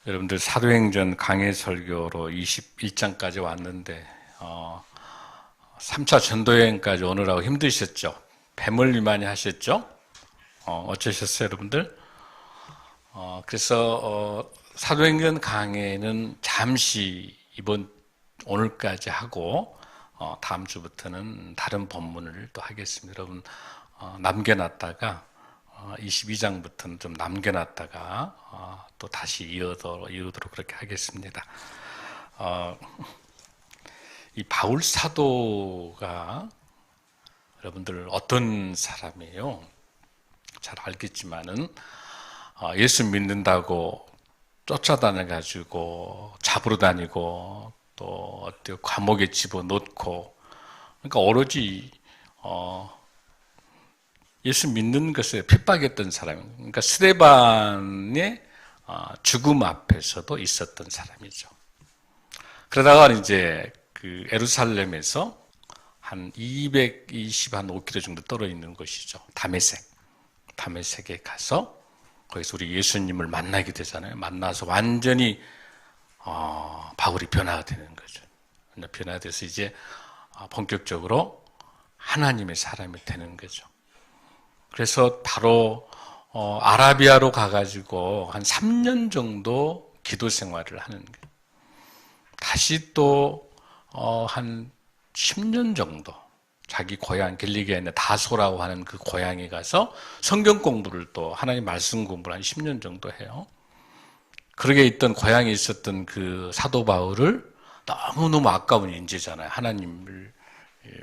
여러분들 사도행전 강해 설교로 21장까지 왔는데 3차 전도여행까지 오느라고 힘드셨죠? 배멀리 많이 하셨죠? 어쩌셨어요, 여러분들? 그래서 사도행전 강해는 잠시 오늘까지 하고 다음 주부터는 다른 본문을 또 하겠습니다. 여러분 남겨놨다가 22장부터는 좀 남겨놨다가 또 다시 이어도록 그렇게 하겠습니다. 이 바울 사도가 여러분들 어떤 사람이에요? 잘 알겠지만은 예수 믿는다고 쫓아다녀가지고 잡으러 다니고 또 어떤 감옥에 집어넣고, 그러니까 오로지 예수 믿는 것에 핍박했던 사람이에요. 그러니까 스데반의 죽음 앞에서도 있었던 사람이죠. 그러다가 이제 그 예루살렘에서 한 225km 정도 떨어져 있는 곳이죠. 다메섹에 가서 거기서 우리 예수님을 만나게 되잖아요. 만나서 완전히 바울이 변화가 되는 거죠. 변화가 돼서 이제 본격적으로 하나님의 사람이 되는 거죠. 그래서 바로 아라비아로 가가지고 한 3년 정도 기도 생활을 하는 거예요. 다시 또 한 10년 정도 자기 고향 길리기에 있는 다소라고 하는 그 고향에 가서 성경 공부를, 또 하나님 말씀 공부를 한 10년 정도 해요. 그러게 있던 고향에 있었던 그 사도 바울을 너무너무 아까운 인재잖아요. 하나님을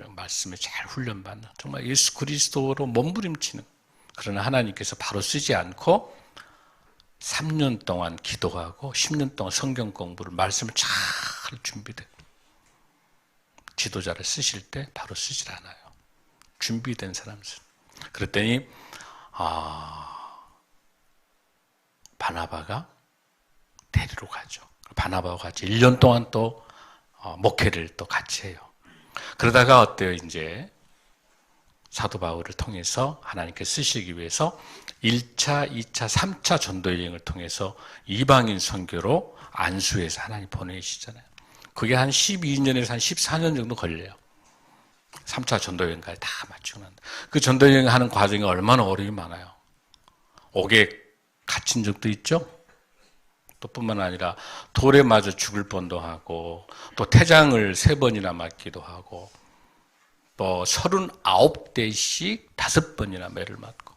말씀에 잘 훈련받는, 정말 예수 그리스도로 몸부림치는, 그러나 하나님께서 바로 쓰지 않고 3년 동안 기도하고 10년 동안 성경 공부를, 말씀을 잘 준비되고, 지도자를 쓰실 때 바로 쓰질 않아요. 준비된 사람들. 그랬더니 바나바가 데리러 가죠. 바나바와 같이 1년 동안 또 목회를 또 같이 해요. 그러다가 어때요? 이제 사도 바울을 통해서 하나님께 쓰시기 위해서 1차, 2차, 3차 전도여행을 통해서 이방인 선교로 안수해서 하나님 보내시잖아요. 그게 한 12년에서 한 14년 정도 걸려요. 3차 전도여행까지 다 마치고 난다. 그 전도여행 하는 과정이 얼마나 어려움이 많아요. 옥에 갇힌 적도 있죠. 또 뿐만 아니라 돌에 맞아 죽을 뻔도 하고, 또 태장을 3번이나 맞기도 하고, 또 39대씩 5번이나 매를 맞고,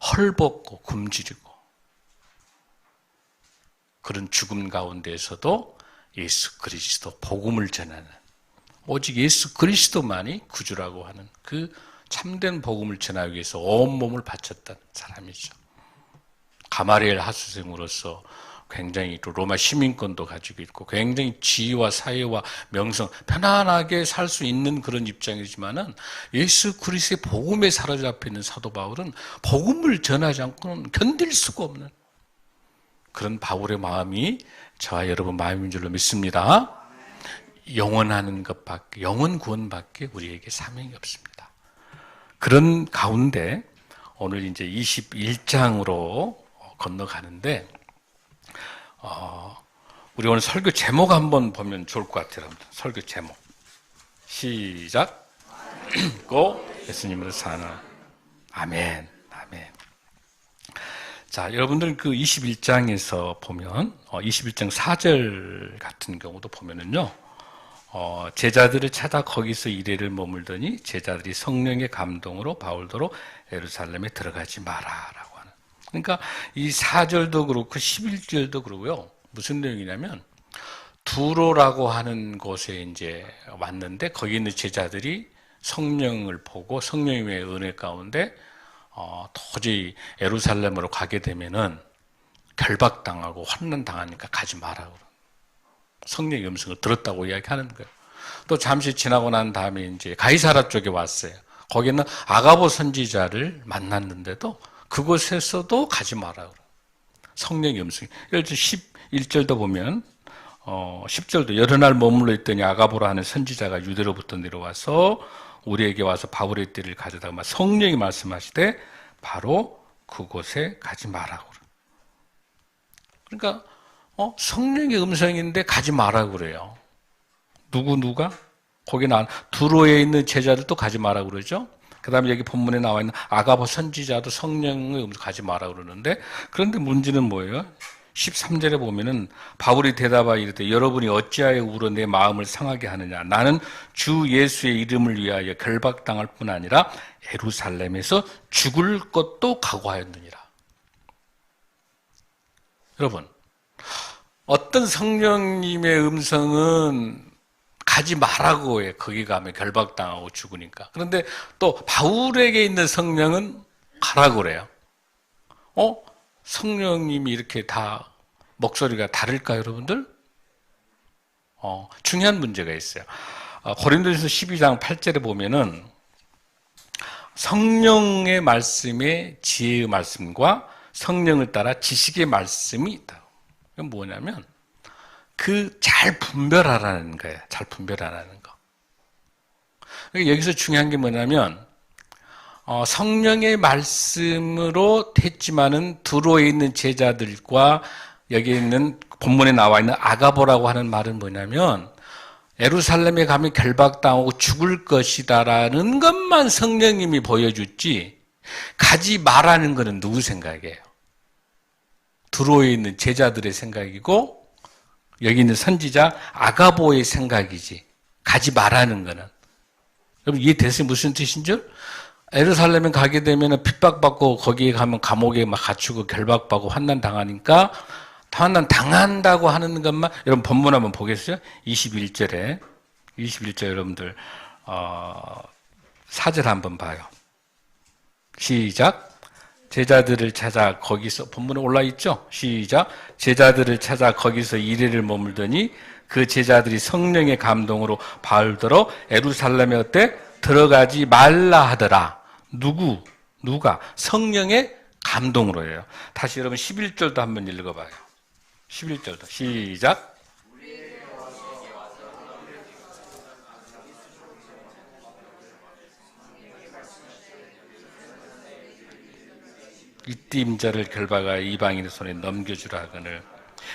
헐벗고 굶주리고, 그런 죽음 가운데에서도 예수 그리스도 복음을 전하는, 오직 예수 그리스도만이 구주라고 하는 그 참된 복음을 전하기 위해서 온몸을 바쳤던 사람이죠. 가마리엘 하수생으로서 굉장히 또 로마 시민권도 가지고 있고, 굉장히 지위와 사회와 명성, 편안하게 살 수 있는 그런 입장이지만은, 예수 그리스도의 복음에 사로잡혀 있는 사도 바울은 복음을 전하지 않고는 견딜 수가 없는 그런 바울의 마음이 저와 여러분 마음인 줄로 믿습니다. 영원하는 것밖에, 영원 구원밖에 우리에게 사명이 없습니다. 그런 가운데 오늘 이제 21장으로 건너가는데, 우리 오늘 설교 제목 한번 보면 좋을 것 같아요. 설교 제목 시작. 고 예수님으로 사는. 아멘. 아멘. 자, 여러분들 그 21장에서 보면 21장 4절 같은 경우도 보면은요, 제자들을 찾아 거기서 이래를 머물더니 제자들이 성령의 감동으로 바울더러 예루살렘에 들어가지 마라라고 하는. 그러니까 이 4절도 그렇고 11절도 그러고요. 무슨 내용이냐면, 두로라고 하는 곳에 이제 왔는데, 거기 있는 제자들이 성령을 보고 성령의 은혜 가운데 도저히 예루살렘으로 가게 되면은 결박당하고 환난당하니까 가지 마라고, 성령의 음성을 들었다고 이야기하는 거예요. 또 잠시 지나고 난 다음에 이제 가이사라 쪽에 왔어요. 거기는 아가보 선지자를 만났는데도 그곳에서도 가지 마라고, 성령의 음성. 예를 들어 11절도 보면 10절도 여러 날 머물러 있더니 아가보라 하는 선지자가 유대로부터 내려와서 우리에게 와서 바울의 띠를 가져다가 성령이 말씀하시되 바로 그곳에 가지 말라고. 그러니까 성령의 음성인데 가지 마라 그래요. 누가? 거기 나온 두로에 있는 제자들도 가지 마라 그러죠. 그 다음에 여기 본문에 나와 있는 아가보 선지자도 성령의 음성 가지 마라 그러는데, 그런데 문제는 뭐예요? 13절에 보면은 바울이 대답하여 이르되 여러분이 어찌하여 울어 내 마음을 상하게 하느냐. 나는 주 예수의 이름을 위하여 결박당할 뿐 아니라 예루살렘에서 죽을 것도 각오하였느니라. 여러분, 어떤 성령님의 음성은 가지 말라고 해. 거기 가면 결박당하고 죽으니까. 그런데 또 바울에게 있는 성령은 가라고 그래요. 성령님이 이렇게 다 목소리가 다를까요, 여러분들? 중요한 문제가 있어요. 고린도전서 12장 8절에 보면은 성령의 말씀에 지혜의 말씀과 성령을 따라 지식의 말씀이 있다. 이건 뭐냐면 잘 분별하라는 거예요. 잘 분별하라는 거. 여기서 중요한 게 뭐냐면 성령의 말씀으로 했지만은 두로에 있는 제자들과 여기 있는 본문에 나와 있는 아가보라고 하는 말은 뭐냐면 예루살렘에 가면 결박당하고 죽을 것이다라는 것만 성령님이 보여줬지 가지 말라는 것은 누구 생각이에요? 두로에 있는 제자들의 생각이고 여기 있는 선지자 아가보의 생각이지 가지 말라는 거는. 여러분 이해됐어요? 무슨 뜻인 줄? 예루살렘에 가게 되면 핍박받고 거기에 가면 감옥에 막 갇히고 결박받고 환난 당하니까 환난 당한다고 하는 것만. 여러분 본문 한번 보겠어요? 21절 여러분들 4절 한번 봐요. 시작. 제자들을 찾아 거기서, 본문에 올라 있죠? 시작. 제자들을 찾아 거기서 이래를 머물더니 그 제자들이 성령의 감동으로 바울더러 예루살렘에 어때? 들어가지 말라 하더라. 누가? 성령의 감동으로예요. 다시 여러분 11절도 한번 읽어봐요. 11절도 시작. 이띠 임자를 결박하여 이방인의 손에 넘겨주라 하거늘.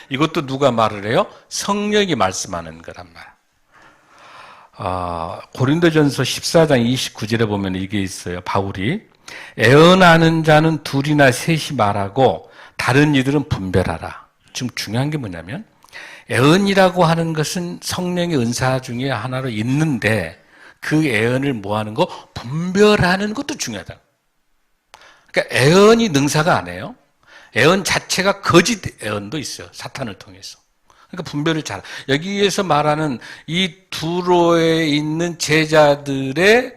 이것도 누가 말을 해요? 성령이 말씀하는 거란 말. 고린도전서 14장 29절에 보면 이게 있어요. 바울이 애언하는 자는 둘이나 셋이 말하고 다른 이들은 분별하라. 지금 중요한 게 뭐냐면 애언이라고 하는 것은 성령의 은사 중에 하나로 있는데 그 애언을 뭐 하는 거? 분별하는 것도 중요하다. 그러니까 애언이 능사가 아니에요. 애언 자체가 거짓 애언도 있어요. 사탄을 통해서. 그러니까 분별을 잘. 여기에서 말하는 이 두로에 있는 제자들의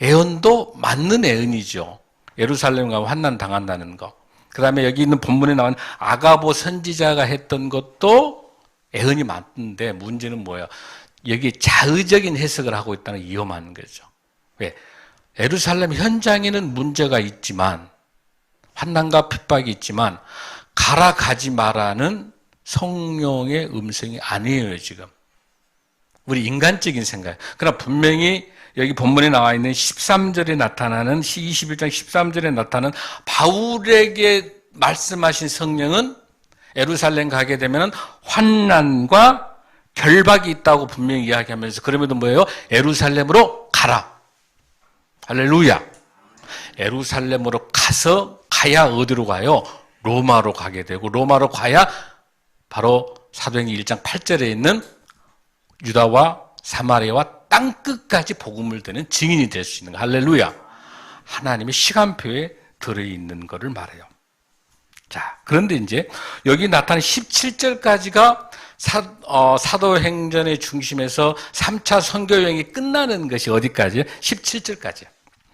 애언도 맞는 애언이죠. 예루살렘 가면 환난 당한다는 거. 그 다음에 여기 있는 본문에 나온 아가보 선지자가 했던 것도 애언이 맞는데 문제는 뭐예요? 여기 자의적인 해석을 하고 있다는 위험한 거죠. 왜? 예루살렘 현장에는 문제가 있지만 환난과 핍박이 있지만 가지 마라는 성령의 음성이 아니에요. 지금 우리 인간적인 생각. 그러나 분명히 여기 본문에 나와 있는 13절에 나타나는 21장 13절에 나타나는 바울에게 말씀하신 성령은 예루살렘 가게 되면 환난과 결박이 있다고 분명히 이야기하면서 그러면도 뭐예요? 예루살렘으로 가라. 할렐루야. 예루살렘으로 가야 어디로 가요? 로마로 가게 되고 로마로 가야 바로 사도행전 1장 8절에 있는 유다와 사마리아와 땅끝까지 복음을 되는 증인이 될 수 있는 거. 할렐루야. 하나님의 시간표에 들어있는 것을 말해요. 자, 그런데 이제 여기 나타난 17절까지가 사도행전의 중심에서 3차 선교여행이 끝나는 것이 어디까지요? 17절까지요.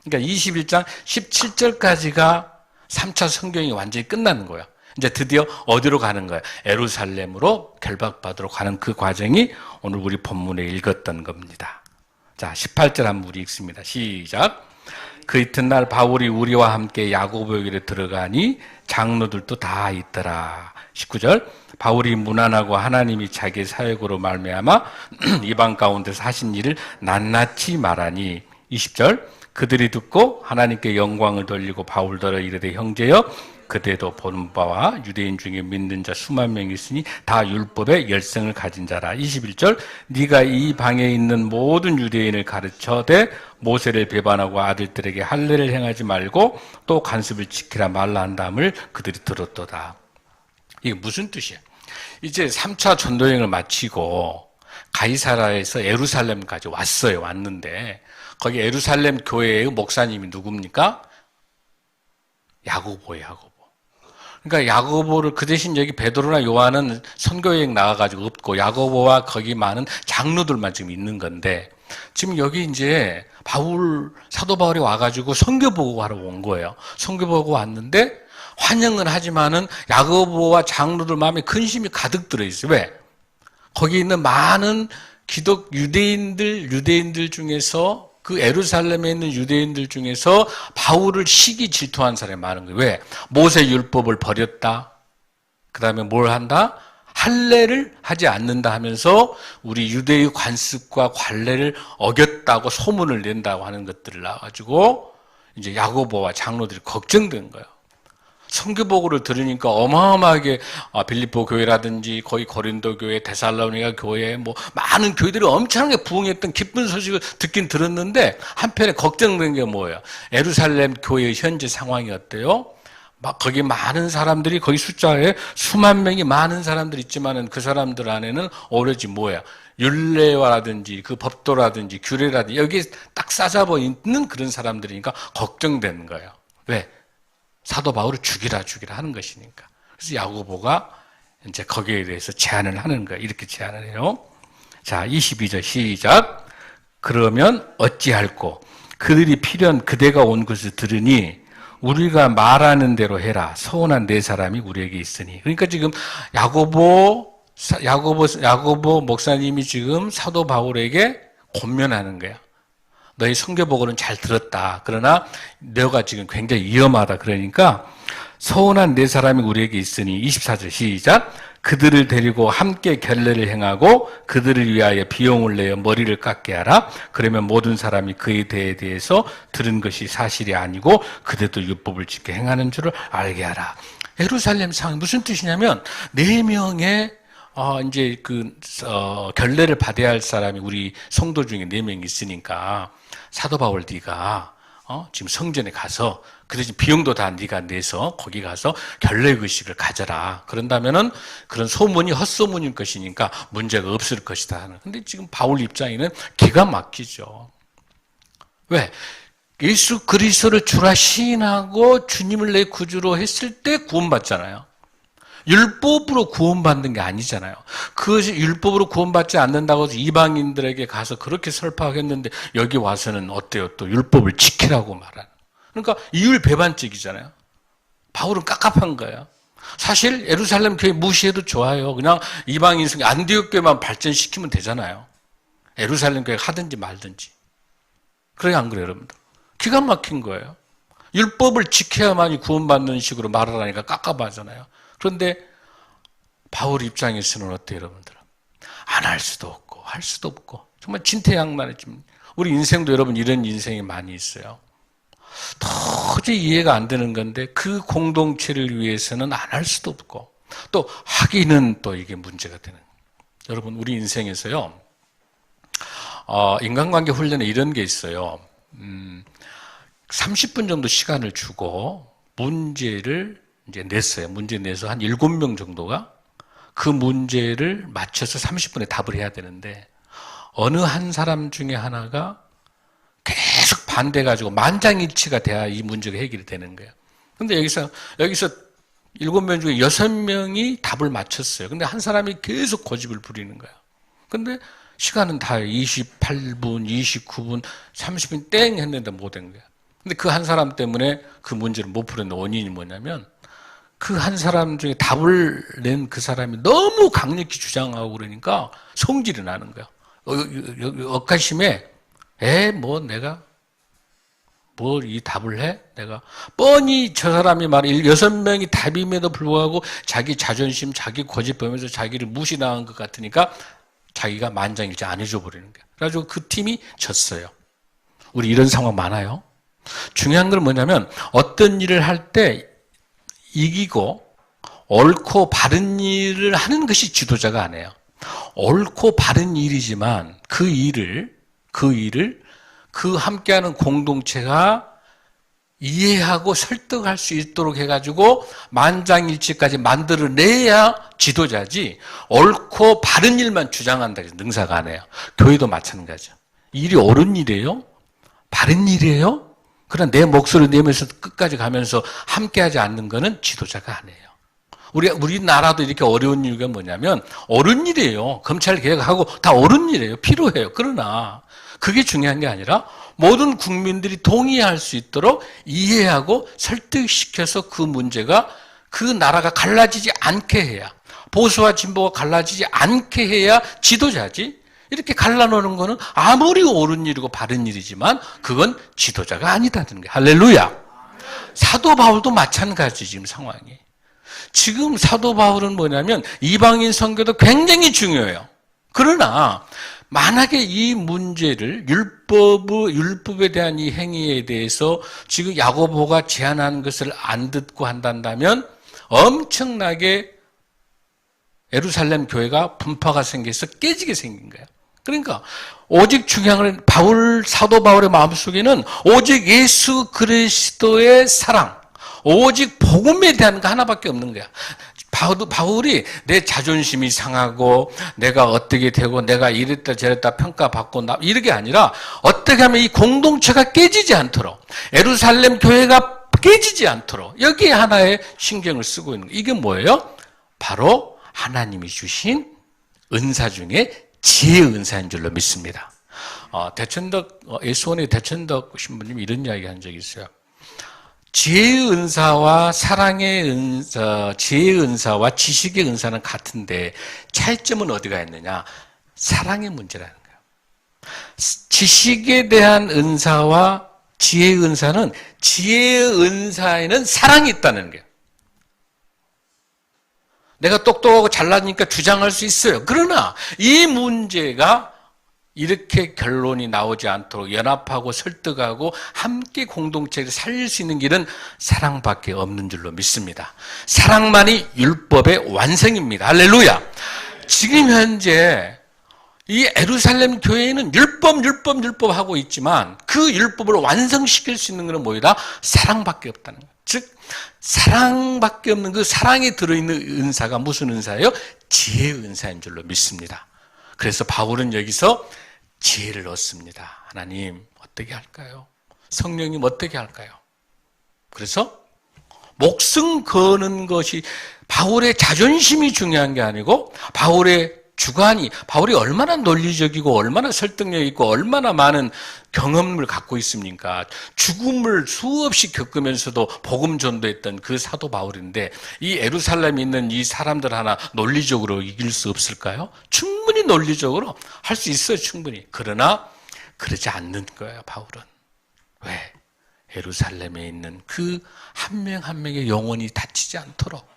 그러니까 21장 17절까지가 3차 선교여행이 완전히 끝나는 거예요. 이제 드디어 어디로 가는 거예요? 예루살렘으로 결박받으러 가는 그 과정이 오늘 우리 본문에 읽었던 겁니다. 자, 18절 한번 우리 읽습니다. 시작. 그 이튿날 바울이 우리와 함께 야고보에게 들어가니 장로들도 다 있더라. 19절. 바울이 무난하고 하나님이 자기 사역으로 말미암아 이방 가운데서 하신 일을 낱낱이 말하니. 20절. 그들이 듣고 하나님께 영광을 돌리고 바울더러 이르되 형제여 그대도 보는 바와 유대인 중에 믿는 자 수만 명이 있으니 다 율법의 열성을 가진 자라. 21절 네가 이 방에 있는 모든 유대인을 가르쳐대 모세를 배반하고 아들들에게 할례를 행하지 말고 또 관습을 지키라 말라 한 다음을 그들이 들었도다. 이게 무슨 뜻이에요? 이제 3차 전도여행을 마치고 가이사라에서 예루살렘까지 왔어요. 왔는데 거기 예루살렘 교회의 목사님이 누굽니까? 야고보. 그러니까 야고보를 그 대신 여기 베드로나 요한은 선교여행 나가가지고 없고 야고보와 거기 많은 장로들만 지금 있는 건데 지금 여기 이제 사도 바울이 와가지고 선교 보고하러 온 거예요. 선교 보고 왔는데 환영은 하지만은 야고보와 장로들 마음에 근심이 가득 들어있어요. 왜? 거기 있는 많은 유대인들 중에서 그 예루살렘에 있는 유대인들 중에서 바울을 시기 질투한 사람이 많은 거예요. 왜? 모세 율법을 버렸다. 그 다음에 뭘 한다? 할례를 하지 않는다 하면서 우리 유대의 관습과 관례를 어겼다고 소문을 낸다고 하는 것들을 나와가지고 이제 야고보와 장로들이 걱정된 거예요. 선교보고를 들으니까 어마어마하게 빌립보 교회라든지 거의 고린도 교회, 데살로니가 교회 뭐 많은 교회들이 엄청나게 부흥했던 기쁜 소식을 듣긴 들었는데 한편에 걱정된 게 뭐예요? 예루살렘 교회의 현재 상황이 어때요? 막 거기 많은 사람들이 거기 숫자에 수만 명이 많은 사람들이 있지만은 그 사람들 안에는 오로지 뭐야? 율례와라든지 그 법도라든지 규례라든지 여기에 딱 싸잡아 있는 그런 사람들이니까 걱정되는 거예요. 왜? 사도 바울을 죽이라 하는 것이니까. 그래서 야고보가 이제 거기에 대해서 제안을 하는 거예요. 이렇게 제안을 해요. 자, 22절 시작. 그러면 어찌할꼬? 그들이 필연 그대가 온 것을 들으니 우리가 말하는 대로 해라. 서운한 네 사람이 우리에게 있으니. 그러니까 지금 야고보 목사님이 지금 사도 바울에게 권면하는 거야. 너희 선교보고는 잘 들었다. 그러나 너가 지금 굉장히 위험하다. 그러니까 서운한 네 사람이 우리에게 있으니 24절 시작. 그들을 데리고 함께 결례를 행하고 그들을 위하여 비용을 내어 머리를 깎게 하라. 그러면 모든 사람이 그에 대해서 들은 것이 사실이 아니고 그대도 율법을 지켜 행하는 줄을 알게 하라. 예루살렘 상황이 무슨 뜻이냐면 4명의 이제 결례를 받아야 할 사람이 우리 성도 중에 4명이 있으니까 사도 바울 네가 지금 성전에 가서 그 대신 비용도 다 네가 내서 거기 가서 결례의식을 가져라. 그런다면은 그런 소문이 헛소문일 것이니까 문제가 없을 것이다. 근데 지금 바울 입장에는 기가 막히죠. 왜? 예수 그리스도를 주라 시인하고 주님을 내 구주로 했을 때 구원받잖아요. 율법으로 구원받는 게 아니잖아요. 그것이 율법으로 구원받지 않는다고 해서 이방인들에게 가서 그렇게 설파했는데 여기 와서는 어때요? 또 율법을 지키라고 말하는. 그러니까 이율배반적이잖아요. 바울은 깝깝한 거예요. 사실 예루살렘 교회 무시해도 좋아요. 그냥 이방인 속에 안디옥 교회만 발전시키면 되잖아요. 예루살렘 교회 하든지 말든지. 그래요, 안 그래요, 여러분들? 기가 막힌 거예요. 율법을 지켜야만이 구원받는 식으로 말을 하니까 깝깝하잖아요. 그런데 바울 입장에서는 어때요, 여러분들? 안 할 수도 없고 할 수도 없고 정말 진퇴양난했지만 우리 인생도 여러분 이런 인생이 많이 있어요. 도저히 이해가 안 되는 건데 그 공동체를 위해서는 안 할 수도 없고 또 하기는 또 이게 문제가 되는 거예요. 여러분 우리 인생에서요 인간관계 훈련에 이런 게 있어요. 30분 정도 시간을 주고 문제를 이제 냈어요. 문제 내서 한 7명 정도가 그 문제를 맞춰서 30분에 답을 해야 되는데 어느 한 사람 중에 하나가 계속 반대해가지고 만장일치가 돼야 이 문제가 해결이 되는 거예요. 근데 여기서 7명 중에 6명이 답을 맞췄어요. 근데 한 사람이 계속 고집을 부리는 거예요. 근데 시간은 다 28분, 29분, 30분 땡 했는데 못 한 거예요. 근데 그 한 사람 때문에 그 문제를 못 푸는 원인이 뭐냐면 그 한 사람 중에 답을 낸 그 사람이 너무 강력히 주장하고 그러니까 성질이 나는 거예요. 엇가심에 내가 뭘 이 답을 해? 내가 뻔히 저 사람이 말 6명이 답임에도 불구하고 자기 자존심, 자기 고집 보면서 자기를 무시당한 것 같으니까 자기가 만장일치 안 해줘 버리는 거예요. 그래가지고 그 팀이 졌어요. 우리 이런 상황 많아요. 중요한 건 뭐냐면 어떤 일을 할 때 이기고 옳고 바른 일을 하는 것이 지도자가 아니에요. 옳고 바른 일이지만 그 일을 그 함께하는 공동체가 이해하고 설득할 수 있도록 해가지고 만장일치까지 만들어내야 지도자지, 옳고 바른 일만 주장한다 해서 능사가 아니에요. 교회도 마찬가지죠. 일이 옳은 일이에요? 바른 일이에요? 그러나 내 목소리를 내면서 끝까지 가면서 함께하지 않는 것은 지도자가 아니에요. 우리나라도 이렇게 어려운 이유가 뭐냐면 옳은 일이에요. 검찰 개혁하고 다 옳은 일이에요. 필요해요. 그러나 그게 중요한 게 아니라 모든 국민들이 동의할 수 있도록 이해하고 설득시켜서 그 문제가, 그 나라가 갈라지지 않게 해야, 보수와 진보가 갈라지지 않게 해야 지도자지, 이렇게 갈라놓는 거는 아무리 옳은 일이고 바른 일이지만 그건 지도자가 아니다는 거예요. 할렐루야. 사도 바울도 마찬가지. 지금 상황이, 지금 사도 바울은 뭐냐면 이방인 선교도 굉장히 중요해요. 그러나 만약에 이 문제를 율법에 대한 이 행위에 대해서 지금 야고보가 제안하는 것을 안 듣고 한다면 엄청나게 예루살렘 교회가 분파가 생겨서 깨지게 생긴 거예요. 그러니까 오직 중요한 건 사도 바울의 마음속에는 오직 예수 그리스도의 사랑, 오직 복음에 대한 거 하나밖에 없는 거야. 바울이 내 자존심이 상하고 내가 어떻게 되고 내가 이랬다 저랬다 평가받고 이렇게 아니라 어떻게 하면 이 공동체가 깨지지 않도록, 예루살렘 교회가 깨지지 않도록 여기에 하나의 신경을 쓰고 있는 거예요. 이게 뭐예요? 바로 하나님이 주신 은사 중에 지혜의 은사인 줄로 믿습니다. 예수원의 대천덕 신부님이 이런 이야기 한 적이 있어요. 지혜의 은사와 사랑의 은사, 지혜의 은사와 지식의 은사는 같은데 차이점은 어디가 있느냐? 사랑의 문제라는 거예요. 지식에 대한 은사와 지혜의 은사는, 지혜의 은사에는 사랑이 있다는 거예요. 내가 똑똑하고 잘나니까 주장할 수 있어요. 그러나 이 문제가 이렇게 결론이 나오지 않도록 연합하고 설득하고 함께 공동체를 살릴 수 있는 길은 사랑밖에 없는 줄로 믿습니다. 사랑만이 율법의 완성입니다. 할렐루야. 지금 현재 이 예루살렘 교회는 율법 하고 있지만 그 율법을 완성시킬 수 있는 것은 뭐이다? 사랑밖에 없다는 거예요. 즉 사랑밖에 없는 그 사랑에 들어있는 은사가 무슨 은사예요? 지혜의 은사인 줄로 믿습니다. 그래서 바울은 여기서 지혜를 얻습니다. 하나님 어떻게 할까요? 성령님 어떻게 할까요? 그래서 목숨 거는 것이, 바울의 자존심이 중요한 게 아니고 바울의 바울이 얼마나 논리적이고 얼마나 설득력 있고 얼마나 많은 경험을 갖고 있습니까? 죽음을 수없이 겪으면서도 복음 전도했던 그 사도 바울인데 이 예루살렘에 있는 이 사람들 하나 논리적으로 이길 수 없을까요? 충분히 논리적으로 할 수 있어요. 충분히. 그러나 그러지 않는 거예요. 바울은. 왜? 예루살렘에 있는 그 한 명 한 명의 영혼이 다치지 않도록,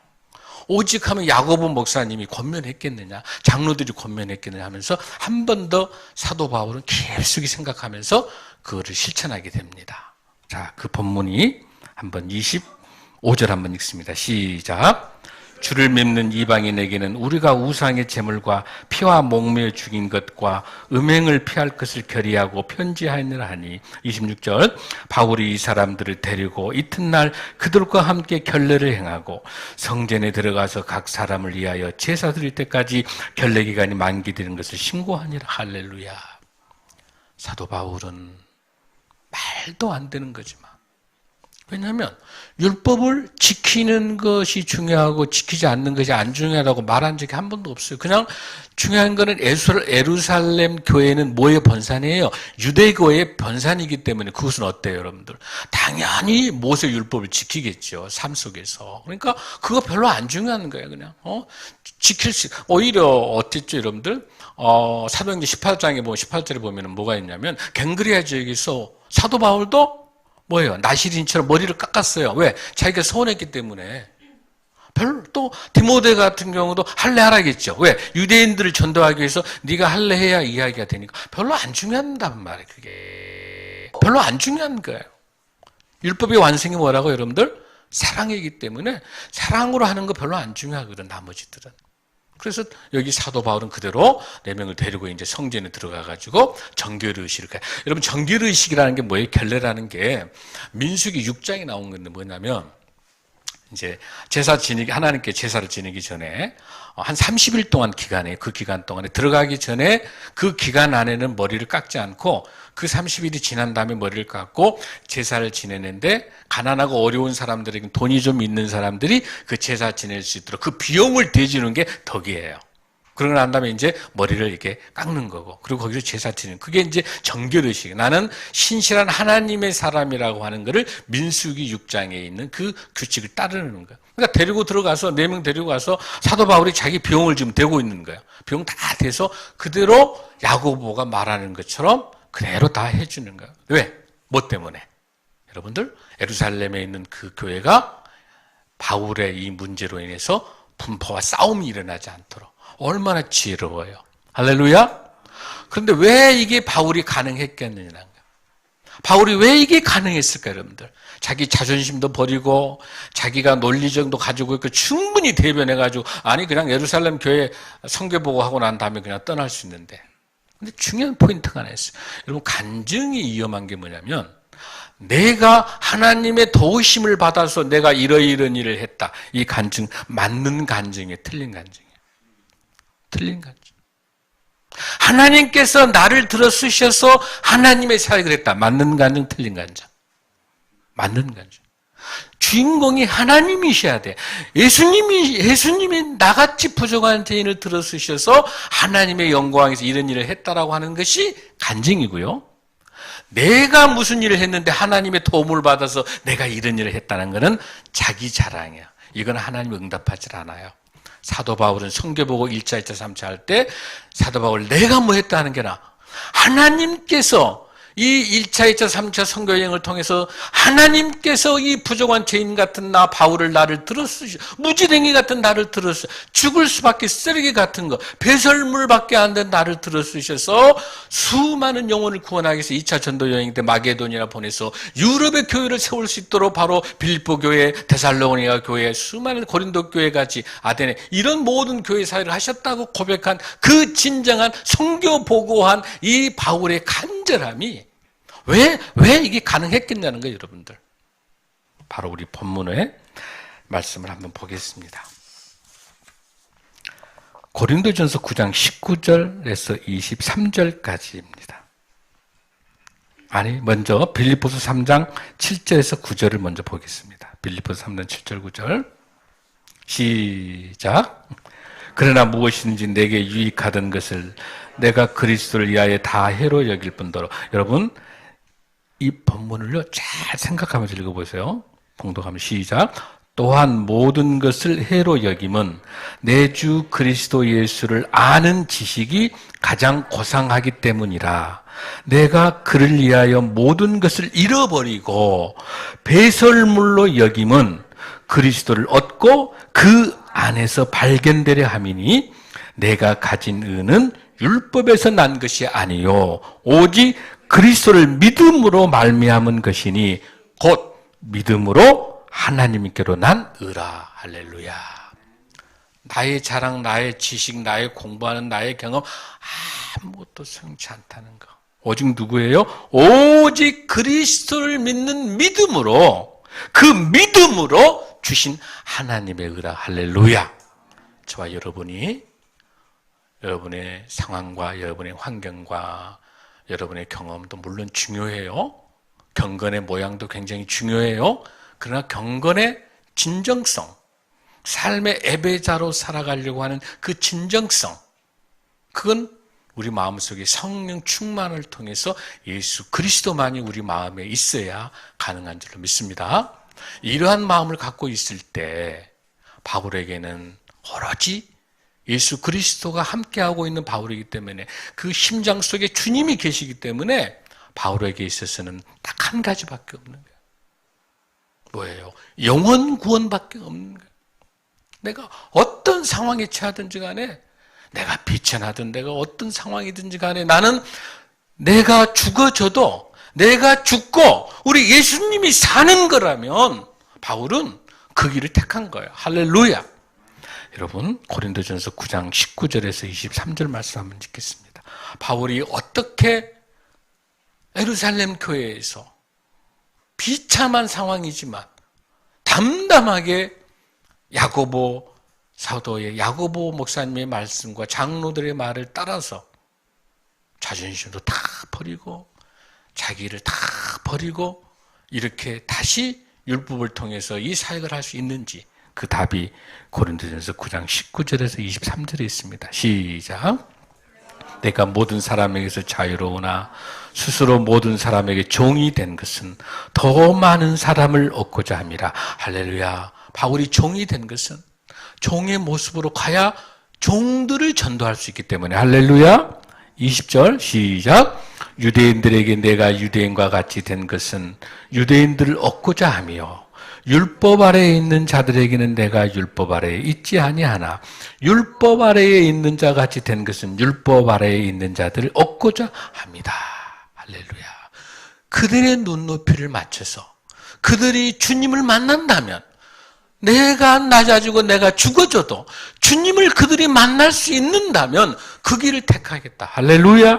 오직 하면 야고보 목사님이 권면했겠느냐, 장로들이 권면했겠느냐 하면서 한 번 더 사도 바울은 깊숙이 생각하면서 그거를 실천하게 됩니다. 자, 그 본문이 한번 25절 한번 읽습니다. 시작. 주를 믿는 이방인에게는 우리가 우상의 제물과 피와 목매어 죽인 것과 음행을 피할 것을 결의하고 편지하였느라 하니. 26절. 바울이 이 사람들을 데리고 이튿날 그들과 함께 결례를 행하고 성전에 들어가서 각 사람을 위하여 제사 드릴 때까지 결례 기간이 만기되는 것을 신고하니라. 할렐루야. 사도 바울은 말도 안 되는 거지만, 왜냐하면 율법을 지키는 것이 중요하고 지키지 않는 것이 안 중요하다고 말한 적이 한 번도 없어요. 그냥 중요한 거는 예루살렘 교회는 뭐의 번산이에요? 유대교의 번산이기 때문에 그것은 어때요, 여러분들? 당연히 모세 율법을 지키겠죠, 삶 속에서. 그러니까 그거 별로 안 중요한 거예요, 그냥. 오히려 어땠죠, 여러분들? 사도행전 18장에 보면 18절에 보면 뭐가 있냐면 갱그리아 지역에서 사도 바울도 뭐예요? 나시린처럼 머리를 깎았어요. 왜? 자기가 서운했기 때문에. 또 디모데 같은 경우도 할례하라겠죠. 왜? 유대인들을 전도하기 위해서 네가 할례해야 이야기가 되니까. 별로 안 중요한단 말이에요. 그게 별로 안 중요한 거예요. 율법의 완성이 뭐라고, 여러분들? 사랑이기 때문에 사랑으로 하는 거 별로 안 중요하거든, 나머지들은. 그래서 여기 사도 바울은 그대로 4명을 데리고 이제 성전에 들어가가지고 정결의식을 가요. 여러분, 정결의식이라는 게 뭐예요? 결례라는 게 민수기 6장에 나온 건데 뭐냐면, 이제 제사 지내기, 하나님께 제사를 지내기 전에 한 30일 동안 기간에, 그 기간 동안에 들어가기 전에 그 기간 안에는 머리를 깎지 않고 그 30일이 지난 다음에 머리를 깎고 제사를 지내는데, 가난하고 어려운 사람들에게, 돈이 좀 있는 사람들이 그 제사 지낼 수 있도록 그 비용을 대주는 게 덕이에요. 그러고 난 다음에 이제 머리를 이렇게 깎는 거고, 그리고 거기서 제사 지내는, 그게 이제 정결의식. 나는 신실한 하나님의 사람이라고 하는 거를 민수기 6장에 있는 그 규칙을 따르는 거예요. 그러니까 데리고 들어가서, 4명 데리고 가서 사도 바울이 자기 비용을 지금 대고 있는 거예요. 비용 다 대서 그대로 야고보가 말하는 것처럼 그대로 다 해주는 거예요. 왜? 뭐 때문에? 여러분들, 예루살렘에 있는 그 교회가 바울의 이 문제로 인해서 분파와 싸움이 일어나지 않도록 얼마나 지혜로워요. 할렐루야. 그런데 왜 이게 바울이 가능했겠느냐는 거예요. 바울이 왜 이게 가능했을까요, 여러분들? 자기 자존심도 버리고 자기가 논리정도 가지고 있고 충분히 대변해가지고, 아니 그냥 예루살렘 교회 성교 보고 하고 난 다음에 그냥 떠날 수 있는데. 근데 중요한 포인트가 하나 있어요. 여러분, 간증이 위험한 게 뭐냐면, 내가 하나님의 도우심을 받아서 내가 이런 일을 했다. 이 간증, 맞는 간증이에요, 틀린 간증이에요. 틀린 간증. 하나님께서 나를 들어 쓰셔서 하나님의 사역을 했다. 맞는 간증, 틀린 간증. 맞는 간증. 주인공이 하나님이셔야 돼. 예수님이 나같이 부족한 죄인을 들어 쓰셔서 하나님의 영광에서 이런 일을 했다라고 하는 것이 간증이고요. 내가 무슨 일을 했는데 하나님의 도움을 받아서 내가 이런 일을 했다는 것은 자기 자랑이야. 이건 하나님이 응답하지 않아요. 사도 바울은 성경보고 1차, 2차, 3차 할 때 사도 바울 내가 뭐 했다 하는 게 아니라 하나님께서 이 1차, 2차, 3차 선교여행을 통해서 하나님께서 이 부족한 죄인 같은 바울을 나를 들어쓰시고, 무지랭이 같은 나를 들어쓰, 죽을 수밖에 쓰레기 같은 거, 배설물밖에 안 된 나를 들어쓰셔서 수많은 영혼을 구원하기 위해서 2차 전도여행 때 마게도니아 보내서 유럽의 교회를 세울 수 있도록 바로 빌립보 교회, 데살로니가 교회, 수많은 고린도 교회 같이 아테네, 이런 모든 교회 사회를 하셨다고 고백한 그 진정한 선교 보고한 이 바울의 간절함이 왜 이게 가능했겠냐는 거예요, 여러분들. 바로 우리 본문의 말씀을 한번 보겠습니다. 고린도전서 9장 19절에서 23절까지입니다. 아니, 먼저 빌립보서 3장 7절에서 9절을 먼저 보겠습니다. 빌립보서 3장 7절 9절 시작. 그러나 무엇이든지 내게 유익하던 것을 내가 그리스도를 위하여 다 해로 여길 뿐더러. 여러분, 이 본문을요 잘 생각하면서 읽어보세요. 봉독하면 시작. 또한 모든 것을 해로 여김은 내 주 그리스도 예수를 아는 지식이 가장 고상하기 때문이라. 내가 그를 위하여 모든 것을 잃어버리고 배설물로 여김은 그리스도를 얻고 그 안에서 발견되려 함이니 내가 가진 의는 율법에서 난 것이 아니요 오직 그리스도를 믿음으로 말미암은 것이니 곧 믿음으로 하나님께로 난 의라. 할렐루야. 나의 자랑, 나의 지식, 나의 공부하는 나의 경험 아무것도 성치 않다는 거. 오직 누구예요? 오직 그리스도를 믿는 믿음으로, 그 믿음으로 주신 하나님의 의라. 할렐루야. 저와 여러분이 여러분의 상황과 여러분의 환경과 여러분의 경험도 물론 중요해요. 경건의 모양도 굉장히 중요해요. 그러나 경건의 진정성, 삶의 예배자로 살아가려고 하는 그 진정성, 그건 우리 마음속에 성령 충만을 통해서 예수 그리스도만이 우리 마음에 있어야 가능한 줄로 믿습니다. 이러한 마음을 갖고 있을 때 바울에게는 오로지 예수 그리스도가 함께하고 있는 바울이기 때문에, 그 심장 속에 주님이 계시기 때문에 바울에게 있어서는 딱 한 가지밖에 없는 거예요. 뭐예요? 영원 구원밖에 없는 거예요. 내가 어떤 상황에 처하든지 간에, 내가 비천하든 내가 어떤 상황이든지 간에 나는 내가 죽어져도, 내가 죽고 우리 예수님이 사는 거라면 바울은 그 길을 택한 거예요. 할렐루야. 여러분, 고린도전서 9장 19절에서 23절 말씀 한번 읽겠습니다. 바울이 어떻게 예루살렘 교회에서 비참한 상황이지만 담담하게 야고보 사도의 야고보 목사님의 말씀과 장로들의 말을 따라서 자존심도 다 버리고 자기를 다 버리고 이렇게 다시 율법을 통해서 이 사역을 할 수 있는지, 그 답이 고린도전서 9장 19절에서 23절에 있습니다. 시작. 내가 모든 사람에게서 자유로우나 스스로 모든 사람에게 종이 된 것은 더 많은 사람을 얻고자 함이라. 할렐루야. 바울이 종이 된 것은 종의 모습으로 가야 종들을 전도할 수 있기 때문에. 할렐루야. 20절 시작. 유대인들에게 내가 유대인과 같이 된 것은 유대인들을 얻고자 하며 율법 아래에 있는 자들에게는 내가 율법 아래에 있지 아니하나 율법 아래에 있는 자 같이 된 것은 율법 아래에 있는 자들을 얻고자 합니다. 할렐루야. 그들의 눈높이를 맞춰서 그들이 주님을 만난다면, 내가 낮아지고 내가 죽어져도 주님을 그들이 만날 수 있는다면 그 길을 택하겠다. 할렐루야.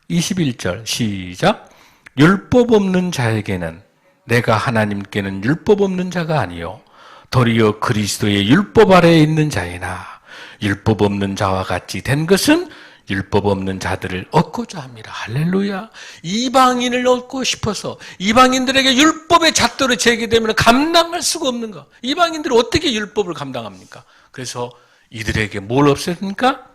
21절 시작. 율법 없는 자에게는 내가 하나님께는 율법 없는 자가 아니요 도리어 그리스도의 율법 아래에 있는 자이나 율법 없는 자와 같이 된 것은 율법 없는 자들을 얻고자 합니다. 할렐루야. 이방인을 얻고 싶어서 이방인들에게 율법의 잣대로 제기되면 감당할 수가 없는 거. 이방인들이 어떻게 율법을 감당합니까? 그래서 이들에게 뭘 없애니까?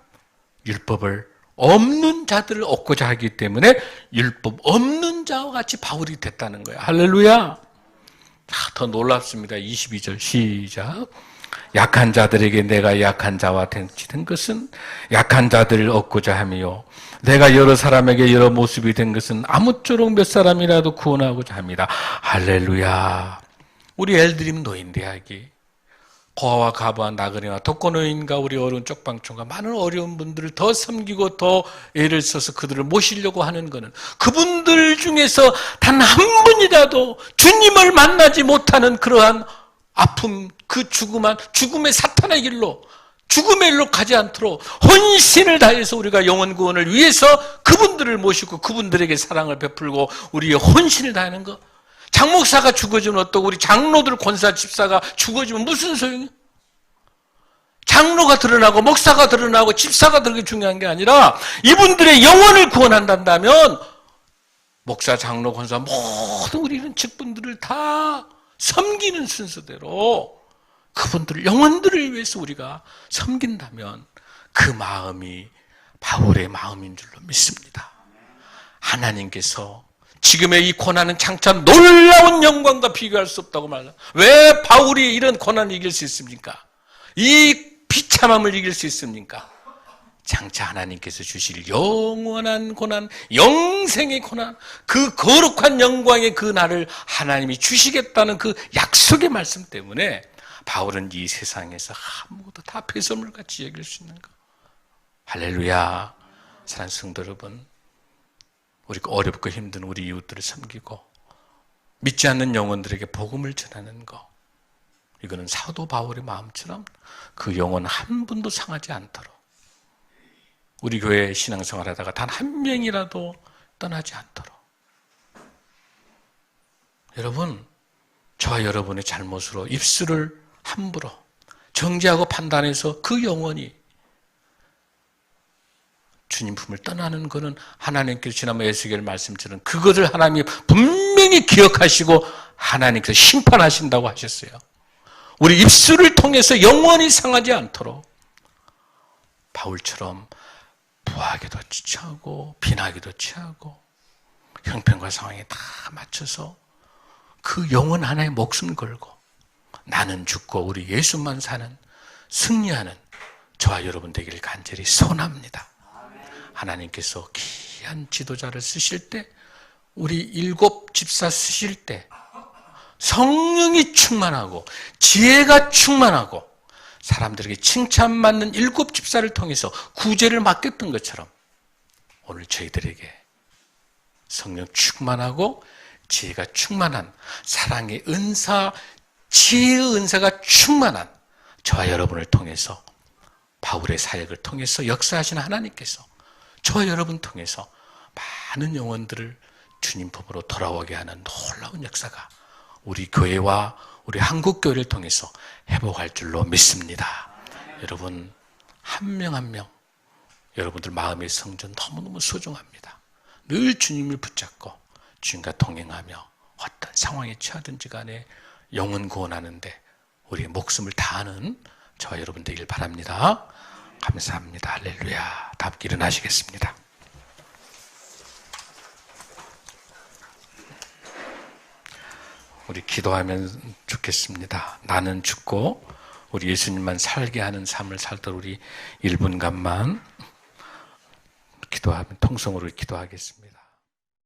율법을 없는 자들을 얻고자 하기 때문에 율법 없는 자와 같이 바울이 됐다는 거예요. 할렐루야. 더 놀랍습니다. 22절 시작. 약한 자들에게 내가 약한 자와 같이 된 것은 약한 자들을 얻고자 하며 내가 여러 사람에게 여러 모습이 된 것은 아무쪼록 몇 사람이라도 구원하고자 합니다. 할렐루야. 우리 엘드림 노인대학이 고아와 가부와 나그네와 독거노인과 우리 어려운 쪽방촌과 많은 어려운 분들을 더 섬기고 더 애를 써서 그들을 모시려고 하는 것은 그분들 중에서 단 한 분이라도 주님을 만나지 못하는 그러한 아픔, 그 죽음의 사탄의 길로, 죽음의 길로 가지 않도록 헌신을 다해서 우리가 영혼 구원을 위해서 그분들을 모시고 그분들에게 사랑을 베풀고 우리의 헌신을 다하는 것. 장목사가 죽어지면 어떠고 우리 장로들 권사 집사가 죽어지면 무슨 소용이야? 장로가 드러나고 목사가 드러나고 집사가 드러나는 게 중요한 게 아니라 이분들의 영혼을 구원한다면 목사, 장로, 권사 모든 우리 이런 직분들을 다 섬기는 순서대로 그분들 영혼들을 위해서 우리가 섬긴다면 그 마음이 바울의 마음인 줄로 믿습니다. 하나님께서 지금의 이 고난은 장차 놀라운 영광과 비교할 수 없다고 말합니다. 왜 바울이 이런 고난을 이길 수 있습니까? 이 비참함을 이길 수 있습니까? 장차 하나님께서 주실 영원한 고난, 영생의 고난, 그 거룩한 영광의 그 날을 하나님이 주시겠다는 그 약속의 말씀 때문에 바울은 이 세상에서 아무것도 다 폐설물같이 여길 수 있는 거. 할렐루야. 사랑하는 성도 여러분, 우리가 어렵고 힘든 우리 이웃들을 섬기고 믿지 않는 영혼들에게 복음을 전하는 거, 이거는 사도 바울의 마음처럼 그 영혼 한 분도 상하지 않도록 우리 교회 신앙생활 하다가 단 한 명이라도 떠나지 않도록. 여러분, 저와 여러분의 잘못으로 입술을 함부로 정죄하고 판단해서 그 영혼이 주님 품을 떠나는 것은 하나님께서 지난번 에스겔 말씀처럼 그것을 하나님이 분명히 기억하시고 하나님께서 심판하신다고 하셨어요. 우리 입술을 통해서 영원히 상하지 않도록 바울처럼 부하기도 취하고 비나기도 취하고 형편과 상황에 다 맞춰서 그 영혼 하나에 목숨 걸고 나는 죽고 우리 예수만 사는 승리하는 저와 여러분 되기를 간절히 소원합니다. 하나님께서 귀한 지도자를 쓰실 때, 우리 7 집사 쓰실 때 성령이 충만하고 지혜가 충만하고 사람들에게 칭찬받는 7 집사를 통해서 구제를 맡겼던 것처럼 오늘 저희들에게 성령 충만하고 지혜가 충만한 사랑의 은사, 지혜의 은사가 충만한 저와 여러분을 통해서, 바울의 사역을 통해서 역사하시는 하나님께서 저와 여러분 통해서 많은 영혼들을 주님 품으로 돌아오게 하는 놀라운 역사가 우리 교회와 우리 한국교회를 통해서 회복할 줄로 믿습니다. 여러분 한 명 한 명 여러분들 마음의 성전 너무너무 소중합니다. 늘 주님을 붙잡고 주님과 동행하며 어떤 상황에 처하든지 간에 영혼 구원하는데 우리의 목숨을 다하는 저와 여러분 되길 바랍니다. 감사합니다. 할렐루야. 다 함께 일어나시겠습니다. 우리 기도하면 좋겠습니다. 나는 죽고 우리 예수님만 살게 하는 삶을 살도록 우리 1분간만 기도하면 통성으로 기도하겠습니다.